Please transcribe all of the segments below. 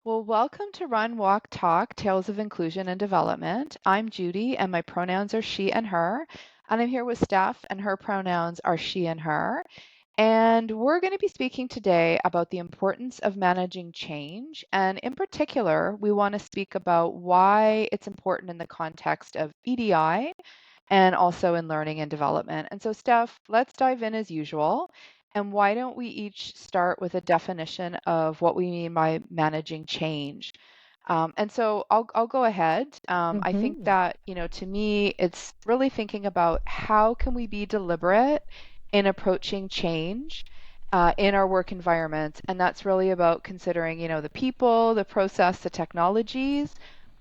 Well, welcome to Run, Walk, Talk, Tales of Inclusion and Development. I'm Judy, and my pronouns are she and her. And I'm here with Steph, and her pronouns are she and her. And we're going to be speaking today about the importance of managing change. And in particular, we want to speak about why it's important in the context of EDI and also in learning and development. And so, Steph, let's dive in as usual. And why don't we each start with a definition of what we mean by managing change? And so I'll go ahead. I think hmm that, to me, it's really thinking about how can we be deliberate in approaching change in our work environment. And that's really about considering, the people, the process, the technologies,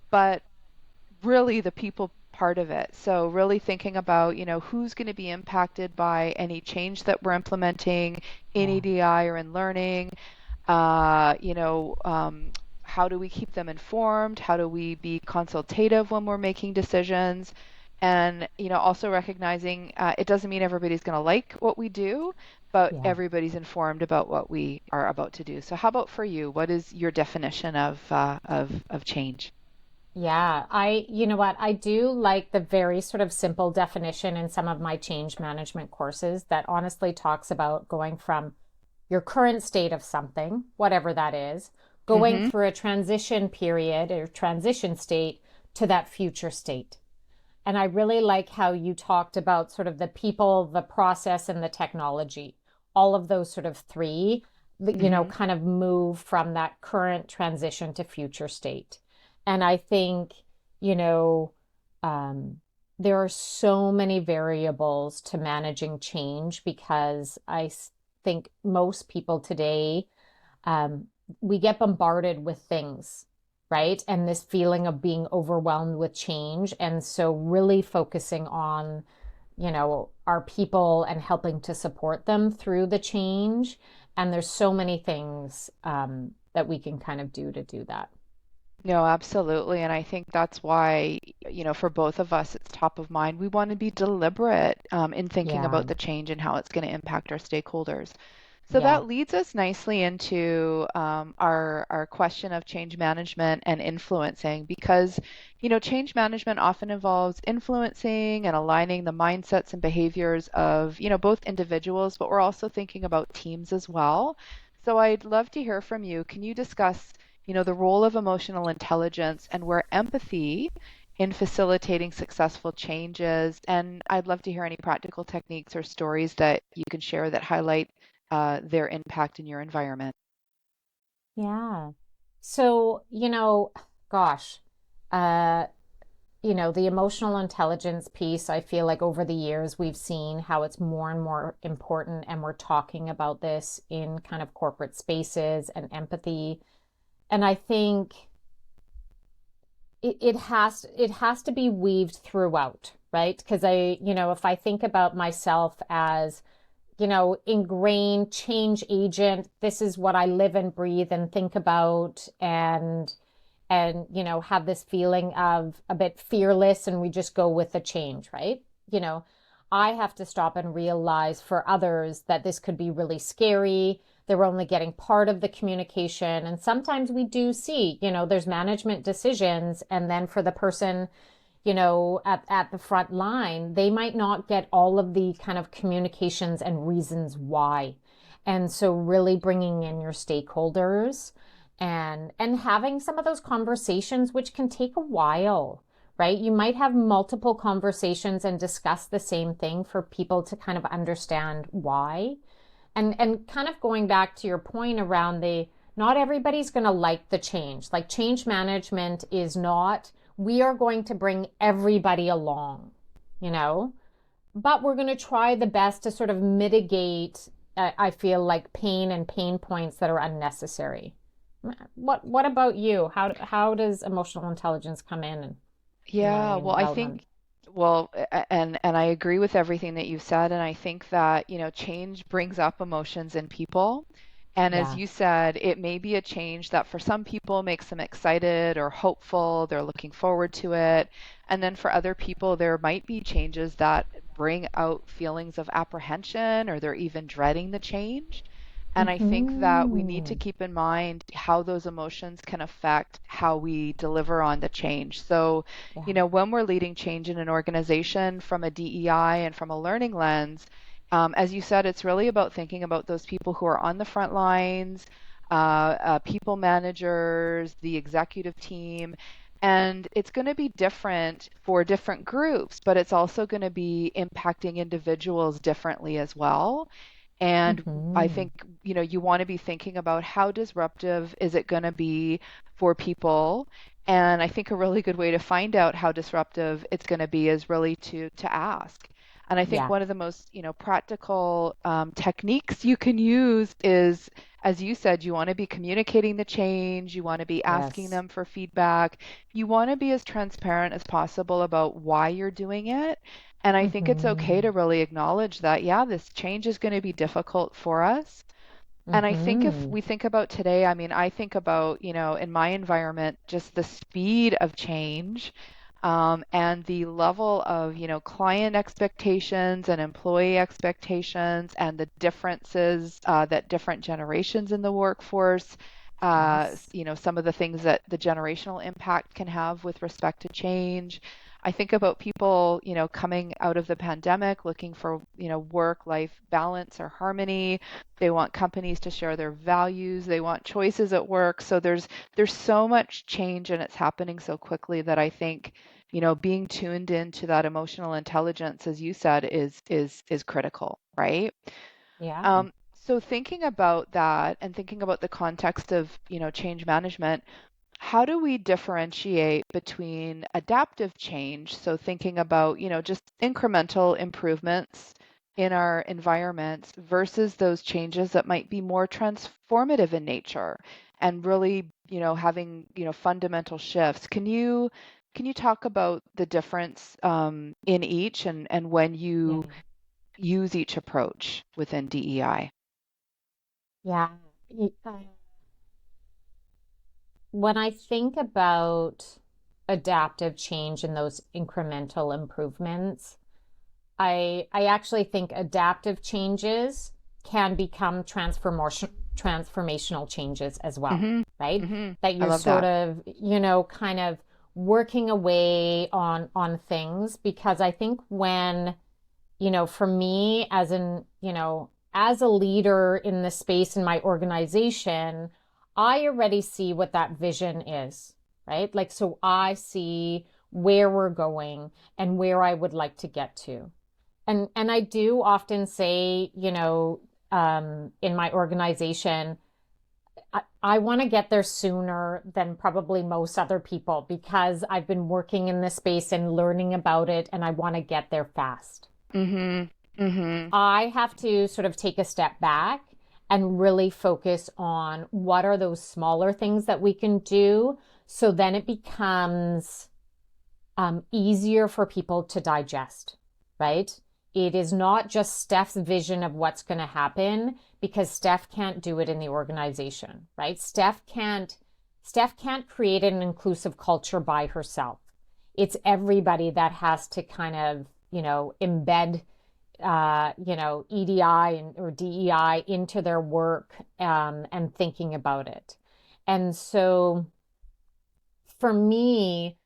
but really the people part of it. So really thinking about, who's going to be impacted by any change that we're implementing in Yeah. EDI or in learning. Uh, you know, um, how do we keep them informed? How do we be consultative when we're making decisions? And, also recognizing it doesn't mean everybody's going to like what we do, but Yeah. everybody's informed about what we are about to do. So how about for you? What is your definition of change? Yeah. You know what? I do like the very sort of simple definition in some of my change management courses that honestly talks about going from your current state of something, whatever that is, going Mm-hmm. through a transition period or transition state to that future state. And I really like how you talked about sort of the people, the process, and the technology. All of those sort of three, Mm-hmm. kind of move from that current transition to future state. And I think, you know, um, there are so many variables to managing change because think most people today, um, we get bombarded with things, right? And this feeling of being overwhelmed with change. And so, really focusing on, our people and helping to support them through the change. And there's so many things that we can kind of do to do that. No, absolutely. And I think that's why, for both of us, it's top of mind. We want to be deliberate in thinking Yeah, about the change and how it's going to impact our stakeholders. So yeah, that leads us nicely into our question of change management and influencing, because, change management often involves influencing and aligning the mindsets and behaviors of, both individuals, but we're also thinking about teams as well. So I'd love to hear from you. Can you discuss, the role of emotional intelligence and where empathy in facilitating successful changes? And I'd love to hear any practical techniques or stories that you can share that highlight their impact in your environment. yeah. So, gosh, uh, the emotional intelligence piece, I feel like over the years we've seen how it's more and more important, and we're talking about this in kind of corporate spaces and empathy. And I think it has to be weaved throughout, right? Because if I think about myself as, ingrained change agent, this is what I live and breathe and think about, and have this feeling of a bit fearless, and we just go with the change, right? you know I have to stop and realize for others that this could be really scary. They're only getting part of the communication, and sometimes we do see, there's management decisions, and then for the person, at the front line, they might not get all of the kind of communications and reasons why. And so really bringing in your stakeholders and having some of those conversations, which can take a while, right? You might have multiple conversations and discuss the same thing for people to kind of understand why. And kind of going back to your point around the not everybody's going to like the change. Like, change management is not we are going to bring everybody along, you know, but we're going to try the best to sort of mitigate, I feel like, pain and pain points that are unnecessary. What about you? How does emotional intelligence come in Yeah, learning and well, I development? think, well, and I agree with everything that you said, and I think that, change brings up emotions in people. And as Yeah. you said, it may be a change that for some people makes them excited or hopeful, they're looking forward to it. And then for other people, there might be changes that bring out feelings of apprehension or they're even dreading the change. And I think that we need to Mm-hmm. keep in mind how those emotions can affect how we deliver on the change. So, Yeah. when we're leading change in an organization from a DEI and from a learning lens, as you said, it's really about thinking about those people who are on the front lines, people managers, the executive team. And it's going to be different for different groups, but it's also going to be impacting individuals differently as well. And I Mm-hmm. think, you want to be thinking about how disruptive is it going to be for people. And I think a really good way to find out how disruptive it's going to be is really to ask. And I think Yeah. one of the most, practical techniques you can use is, as you said, you want to be communicating the change, you want to be asking Yes. them for feedback, you want to be as transparent as possible about why you're doing it. And I think it's okay Mm-hmm. to really acknowledge that, yeah, this change is going to be difficult for us. And I think if Mm-hmm. we think about today, I mean, I think about, in my environment, just the speed of change, and the level of, client expectations and employee expectations and the differences that different generations in the workforce, Yes. some of the things that the generational impact can have with respect to change. I think about people, coming out of the pandemic looking for, work-life balance or harmony. They want companies to share their values. They want choices at work. So there's so much change and it's happening so quickly that I think, being tuned into that emotional intelligence, as you said, is critical, right? Yeah. So thinking about that and thinking about the context of, change management, how do we differentiate between adaptive change, so thinking about, just incremental improvements in our environments versus those changes that might be more transformative in nature and really, having, fundamental shifts? Can you talk about the difference in each and when Yeah. you use each approach within DEI? Yeah. When I think about adaptive change and those incremental improvements, I actually think adaptive changes can become transformational changes as well, Mm-hmm. right? Mm-hmm. That I you're love sort that. of, kind of working away on things because I think when, for me as a leader in the space in my organization, I already see what that vision is, right? Like, so I see where we're going and where I would like to get to. And I do often say, in my organization, I want to get there sooner than probably most other people because I've been working in this space and learning about it, and I want to get there fast. Mm-hmm. Mm-hmm. I have to sort of take a step back and really focus on what are those smaller things that we can do. So then it becomes easier for people to digest, right? It is not just Steph's vision of what's going to happen because Steph can't do it in the organization, right? Steph can't create an inclusive culture by herself. It's everybody that has to kind of, embed EDI or DEI into their work, and thinking about it. And so for me,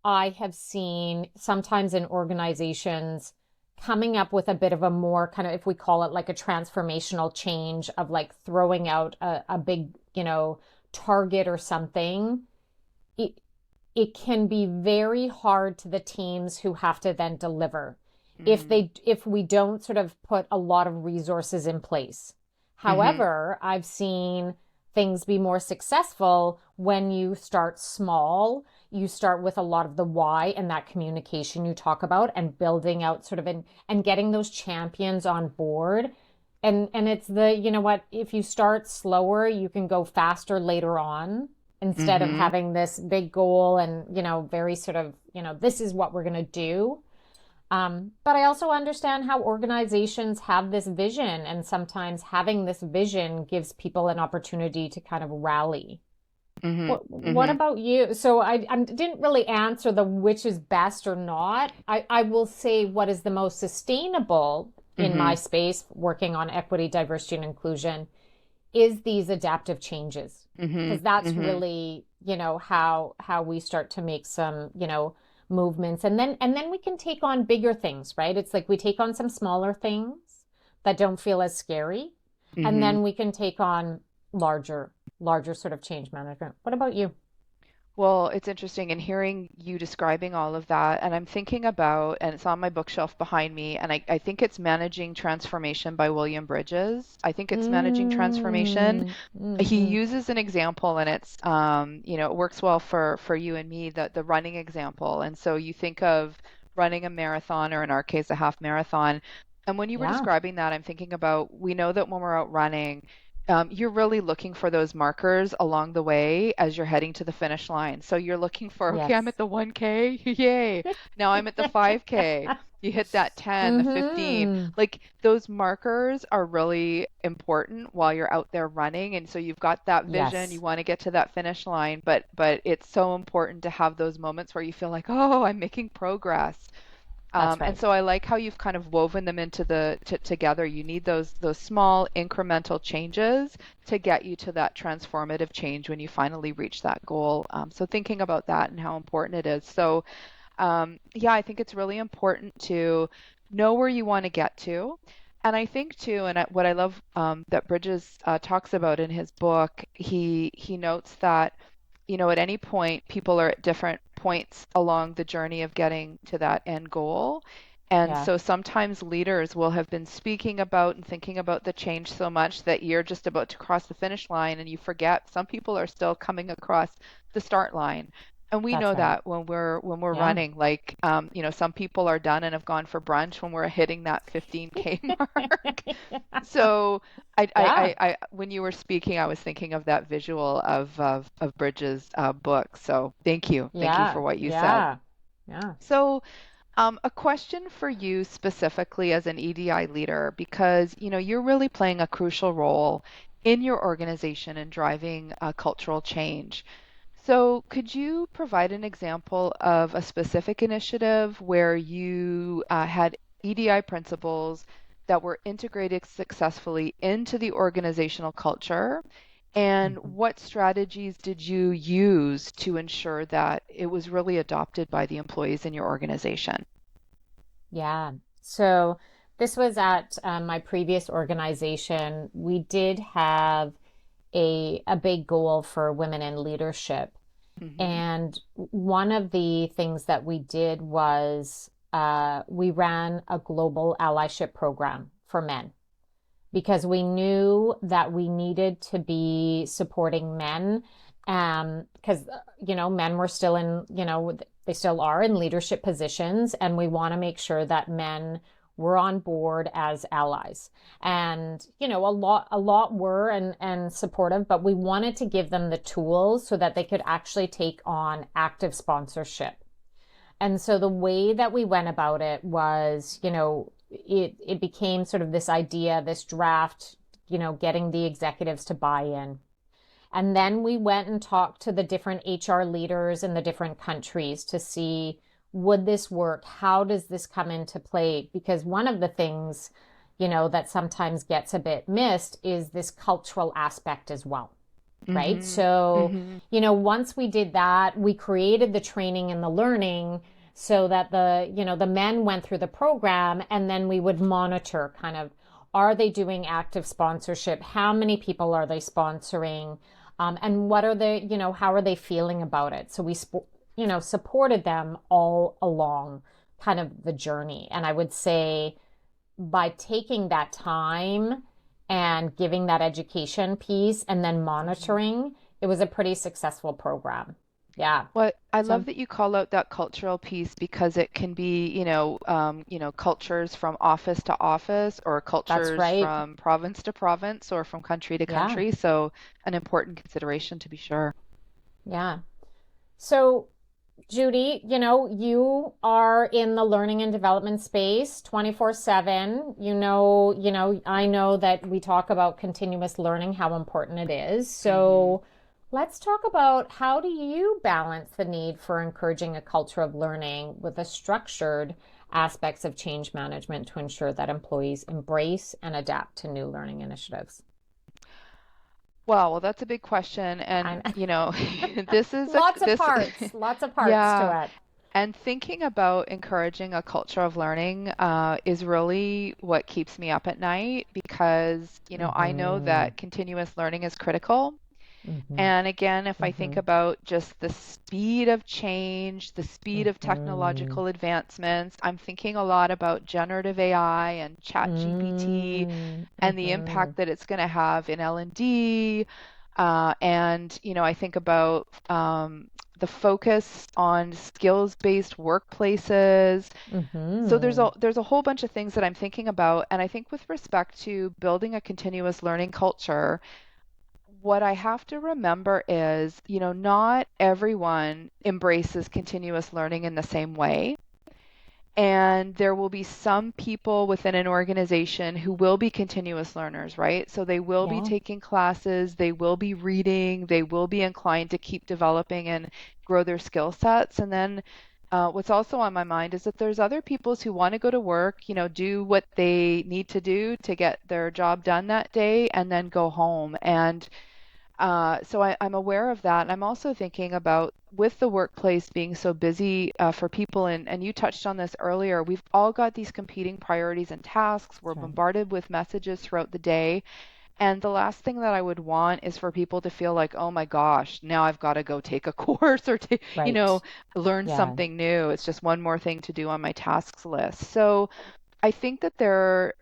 I have seen sometimes in organizations coming up with a bit of a more kind of, if we call it like a transformational change of like throwing out a big, target or something. It, it can be very hard to the teams who have to then deliver Mm-hmm. if we don't sort of put a lot of resources in place. Mm-hmm. However, I've seen things be more successful when you start small. You start with a lot of the why and that communication you talk about and building out sort of and getting those champions on board. And it's you know what, if you start slower, you can go faster later on instead of Mm-hmm. having this big goal and, very sort of, this is what we're going to do. But I also understand how organizations have this vision, and sometimes having this vision gives people an opportunity to kind of rally. Mm-hmm. What Mm-hmm. about you? So I didn't really answer the which is best or not. I will say what is the most sustainable in Mm-hmm. my space working on equity, diversity, and inclusion is these adaptive changes, because Mm-hmm. that's Mm-hmm. really, how we start to make some, movements. And then we can take on bigger things, right? It's like we take on some smaller things that don't feel as scary, and Mm-hmm. then we can take on larger sort of change management. What about you? Well, it's interesting in hearing you describing all of that, and I'm thinking about, and it's on my bookshelf behind me, and I think it's Managing Transformation by William Bridges. I think it's Managing Transformation. Mm, He mm-hmm. uses an example, and it's, it works well for you and me, the running example. And so you think of running a marathon, or in our case, a half marathon. And when you were Yeah. describing that, I'm thinking about, we know that when we're out running, you're really looking for those markers along the way as you're heading to the finish line. So you're looking for, okay, I'm Yes. at the 1K, yay. Now I'm at the 5K. You hit that 10, the 15. Mm-hmm. Like those markers are really important while you're out there running. And so you've got that vision, you Yes, want to get to that finish line, but it's so important to have those moments where you feel like, oh, I'm making progress. that's And right. so I like how you've kind of woven them into together. You need those small incremental changes to get you to that transformative change when you finally reach that goal. So thinking about that and how important it is. So yeah, I think it's really important to know where you want to get to. And I think too, and what I love that Bridges talks about in his book, he notes that at any point, people are at different points along the journey of getting to that end goal. And Yeah. so sometimes leaders will have been speaking about and thinking about the change so much that you're just about to cross the finish line and you forget some people are still coming across the start line. And we That's know right. that when we're Yeah. running, like some people are done and have gone for brunch when we're hitting that 15K mark. So Yeah. when you were speaking, I was thinking of that visual of Bridges' book. So thank you for Yeah. what you said. Yeah. Yeah. So a question for you specifically as an EDI leader, because you're really playing a crucial role in your organization and driving cultural change. So could you provide an example of a specific initiative where you had EDI principles that were integrated successfully into the organizational culture? And Mhm. what strategies did you use to ensure that it was really adopted by the employees in your organization? Yeah. So this was at my previous organization. We did have a big goal for women in leadership. Hmm. And one of the things that we did was we ran a global allyship program for men, because we knew that we needed to be supporting men, because men were still in, they still are in leadership positions, and we want to make sure that men were on board as allies. And a lot were and supportive, but we wanted to give them the tools so that they could actually take on active sponsorship. And so the way that we went about it was, it became sort of this idea, this draft, getting the executives to buy in. And then we went and talked to the different HR leaders in the different countries to see, would this work? How does this come into play? Because one of the things, that sometimes gets a bit missed is this cultural aspect as well. Right. Hmm. So, Hmm. once we did that, we created the training and the learning so that the men went through the program, and then we would monitor kind of, are they doing active sponsorship? How many people are they sponsoring? And what are they, how are they feeling about it? So we, supported them all along kind of the journey. And I would say by taking that time and giving that education piece and then Hmm. monitoring, it was a pretty successful program. Yeah. Well, I love So that you call out that cultural piece because it can be, cultures from office to office or that's cultures right. from province to province or from country to Yeah. country. So an important consideration to be sure. Yeah. So, Judy, you are in the learning and development space 24/7. I know that we talk about continuous learning, how important it is. Hmm. So, let's talk about, how do you balance the need for encouraging a culture of learning with the structured aspects of change management to ensure that employees embrace and adapt to new learning initiatives? Well, that's a big question, and I'm this is a lots of parts yeah. to it. And thinking about encouraging a culture of learning is really what keeps me up at night because, I know Mm-hmm. that continuous learning is critical. Mm-hmm. And again, if I think Mm-hmm. about just the speed of change, the speed of Mm-hmm. technological advancements, I'm thinking a lot about generative AI and ChatGPT and the Mm-hmm. impact that it's going to have in L&D. And, I think about the focus on skills-based workplaces. So there's Mm-hmm. a whole bunch of things that I'm thinking about, and I think with respect to building a continuous learning culture, what I have to remember is, not everyone embraces continuous learning in the same way. And there will be some people within an organization who will be continuous learners, right? So they will be Yeah. taking classes, they will be reading, they will be inclined to keep developing and grow their skill sets. And then what's also on my mind is that there's other peoples who want to go to work, do what they need to do to get their job done that day and then go home. And so I'm aware of that. And I'm also thinking about with the workplace being so busy for people, and you touched on this earlier, we've all got these competing priorities and tasks. We're That's right. bombarded with messages throughout the day. And the last thing that I would want is for people to feel like, oh my gosh, now I've got to go take a course or, Right. learn Yeah. something new. It's just one more thing to do on my tasks list. So I think that there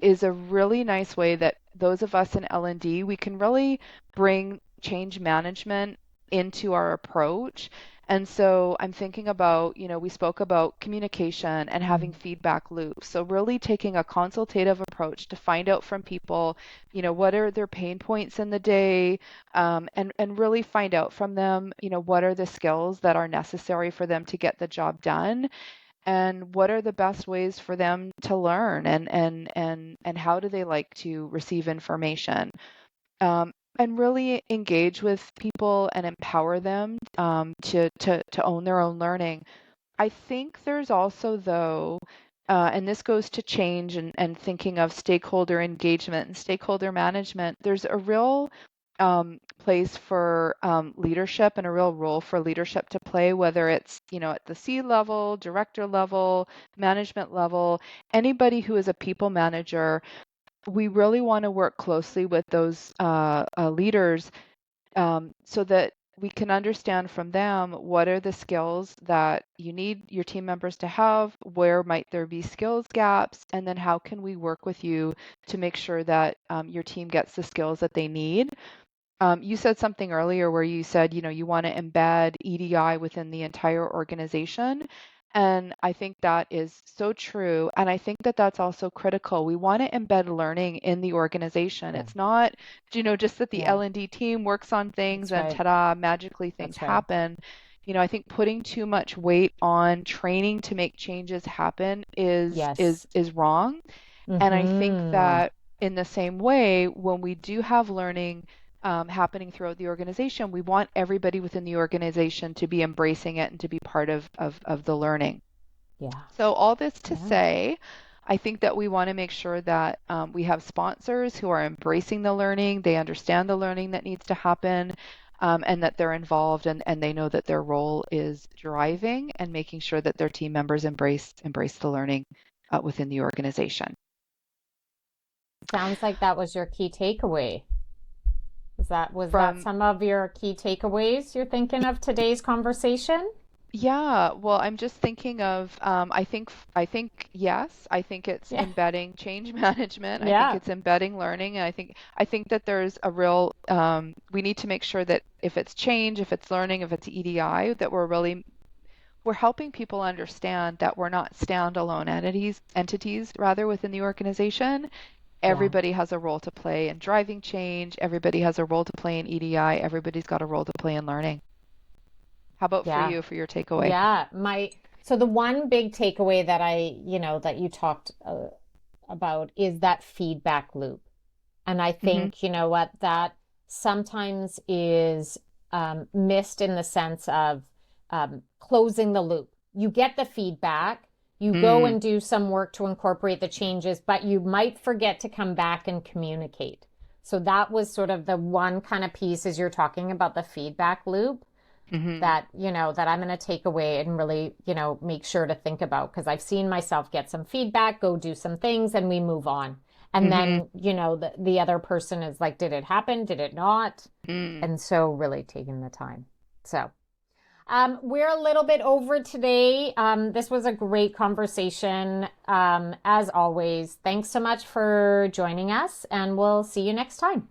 is a really nice way that those of us in L&D, we can really bring change management into our approach. And so I'm thinking about, we spoke about communication and having Mm. feedback loops. So really taking a consultative approach to find out from people, what are their pain points in the day, and really find out from them, what are the skills that are necessary for them to get the job done and what are the best ways for them to learn and how do they like to receive information, and really engage with people and empower them to own their own learning. I think there's also though and this goes to change and thinking of stakeholder engagement and stakeholder management. There's a real place for leadership and a real role for leadership to play, whether it's, at the C level, director level, management level, anybody who is a people manager. We really want to work closely with those leaders so that we can understand from them what are the skills that you need your team members to have, where might there be skills gaps, and then how can we work with you to make sure that your team gets the skills that they need. You said something earlier where you said, you want to embed EDI within the entire organization. And I think that is so true. And I think that that's also critical. We want to embed learning in the organization. Yeah. It's not, just that the Yeah. L&D team works on things That's and right. ta-da, magically things That's right. happen. I think putting too much weight on training to make changes happen is Yes. is is wrong. And I think Mm-hmm. that in the same way, when we do have learning happening throughout the organization, we want everybody within the organization to be embracing it and to be part of the learning. Yeah. So, all this to Yeah. say, I think that we want to make sure that we have sponsors who are embracing the learning, they understand the learning that needs to happen, and that they're involved and they know that their role is driving and making sure that their team members embrace the learning within the organization. Sounds like that was your key takeaway. Was that From some of your key takeaways you're thinking of today's conversation? Yeah, well, I'm just thinking of, I think yes, I think it's Yeah. embedding change management. I think Yeah. it's embedding learning, and I think that there's a real, we need to make sure that if it's change, if it's learning, if it's EDI, that we're helping people understand that we're not standalone entities rather within the organization. Yeah. Everybody has a role to play in driving change. Everybody has a role to play in EDI. Everybody's got a role to play in learning. How about for Yeah. you for your takeaway? Yeah. So the one big takeaway that that you talked about is that feedback loop. And I Hmm. think, what, that sometimes is missed in the sense of closing the loop. You get the feedback, you go Mm. and do some work to incorporate the changes, but you might forget to come back and communicate. So that was sort of the one kind of piece as you're talking about the feedback loop Mm-hmm. that, that I'm going to take away and really, make sure to think about because I've seen myself get some feedback, go do some things, and we move on. And Mm-hmm. then, the other person is like, did it happen? Did it not? Mm. And so really taking the time. So we're a little bit over today. This was a great conversation. As always, thanks so much for joining us, and we'll see you next time.